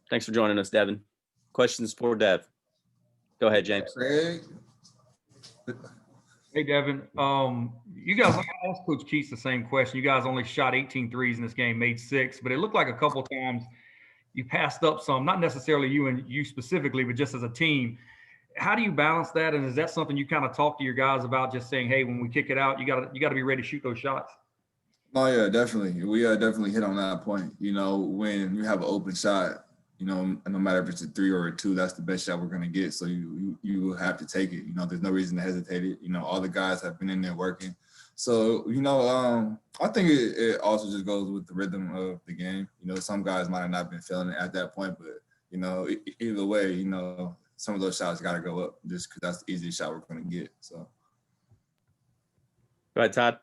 Thanks for joining us, Devon. Questions for Dev? Go ahead, James. Craig? Hey, Devon. You guys, I asked Coach Keats the same question. You guys only shot 18 threes in this game, made 6, but it looked like a couple times you passed up some, not necessarily you and you specifically, but just as a team. How do you balance that? And is that something you kind of talk to your guys about, just saying, hey, when we kick it out, you got to be ready to shoot those shots? Oh, yeah, definitely. We definitely hit on that point. You know, when you have an open shot, you know, no matter if it's a 3 or a 2, that's the best shot we're going to get. So you have to take it. You know, there's no reason to hesitate it. You know, all the guys have been in there working. So, you know, I think it also just goes with the rhythm of the game. You know, some guys might have not been feeling it at that point, but, you know, either way, you know, some of those shots got to go up just because that's the easiest shot we're going to get. So. Go ahead, Todd.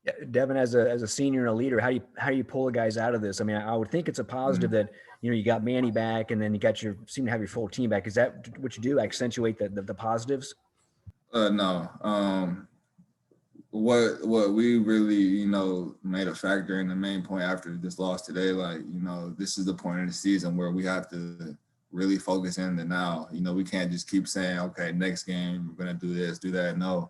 Yeah, Devon, as a senior and a leader, how do you pull the guys out of this? I mean, I would think it's a positive that, you know, you got Manny back and then you seem to have your full team back. Is that what you do? Accentuate the positives? No. What we really, you know, made a factor in the main point after this loss today, like, you know, this is the point in the season where we have to really focus in the now. You know, we can't just keep saying, okay, next game, we're going to do this, do that. No.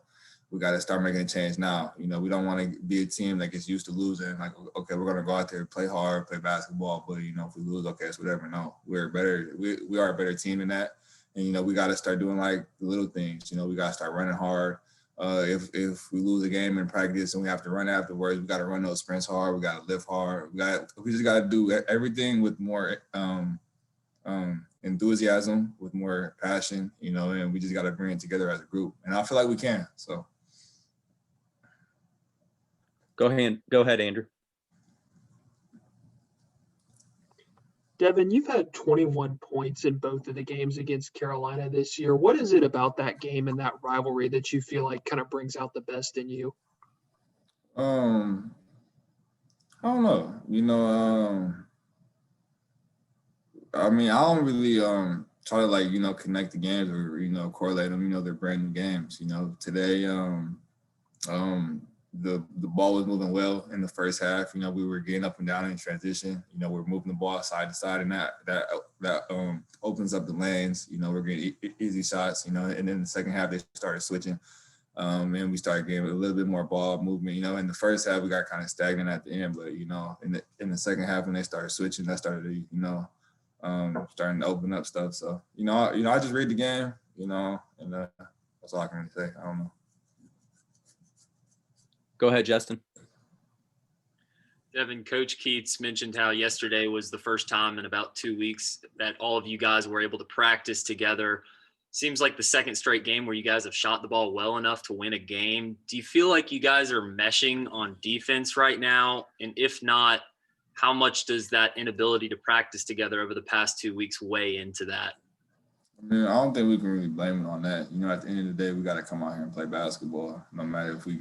We got to start making a change now. You know, we don't want to be a team that gets used to losing. Like, okay, we're going to go out there, play hard, play basketball. But, you know, if we lose, okay, it's whatever. No, we're better. We are a better team than that. And, you know, we got to start doing, like, the little things. You know, we got to start running hard. If we lose a game in practice and we have to run afterwards, we got to run those sprints hard. We got to lift hard. We just got to do everything with more enthusiasm, with more passion, you know, and we just got to bring it together as a group. And I feel like we can, so. Go ahead, Andrew. Devon, you've had 21 points in both of the games against Carolina this year. What is it about that game and that rivalry that you feel like kind of brings out the best in you? I don't know. You know, I mean, I don't really try to, like, you know, connect the games or, you know, correlate them. You know, they're brand new games. You know, today the ball was moving well in the first half. You know, we were getting up and down in transition. You know, we're moving the ball side to side, and that opens up the lanes. You know, we're getting easy shots. You know, and then the second half they started switching, and we started getting a little bit more ball movement. You know, in the first half we got kind of stagnant at the end, but, you know, in the second half when they started switching, that started to, you know, starting to open up stuff. So, you know, I just read the game. You know, and that's all I can really say. I don't know. Go ahead, Justin. Devon, Coach Keats mentioned how yesterday was the first time in about 2 weeks that all of you guys were able to practice together. Seems like the second straight game where you guys have shot the ball well enough to win a game. Do you feel like you guys are meshing on defense right now? And if not, how much does that inability to practice together over the past 2 weeks weigh into that? I mean, I don't think we can really blame it on that. You know, at the end of the day, we got to come out here and play basketball, no matter if we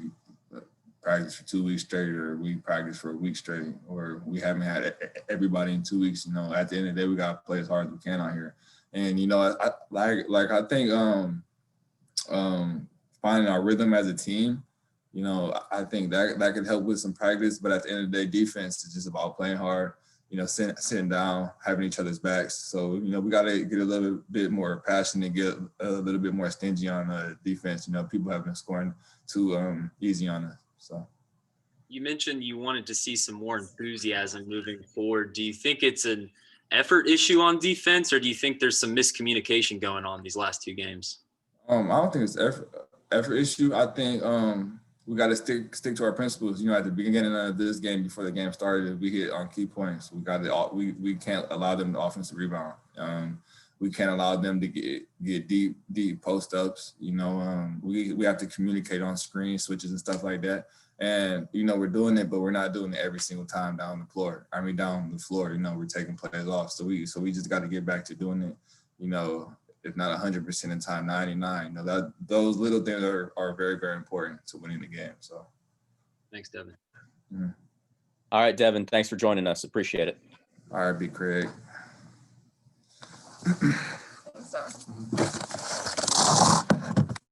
practice for 2 weeks straight or we practice for a week straight or we haven't had everybody in 2 weeks. You know, at the end of the day, we got to play as hard as we can out here. And, you know, I think finding our rhythm as a team, you know, I think that could help with some practice. But at the end of the day, defense is just about playing hard, you know, sitting down, having each other's backs. So, you know, we got to get a little bit more passionate, get a little bit more stingy on defense. You know, people have been scoring too easy on us. So, you mentioned you wanted to see some more enthusiasm moving forward. Do you think it's an effort issue on defense, or do you think there's some miscommunication going on these last 2 games? I don't think it's effort issue. I think we got to stick to our principles. You know, at the beginning of this game, before the game started, we hit on key points. We can't allow them to offensive rebound. We can't allow them to get deep post ups. You know, we have to communicate on screen switches and stuff like that. And, you know, we're doing it, but we're not doing it every single time down the floor. You know, we're taking plays off. So we just got to get back to doing it, you know, if not 100% in time, 99. You know, those little things are very, very important to winning the game. So. Thanks, Devon. Mm-hmm. All right, Devon, thanks for joining us. Appreciate it. All right, Big Craig. Sorry.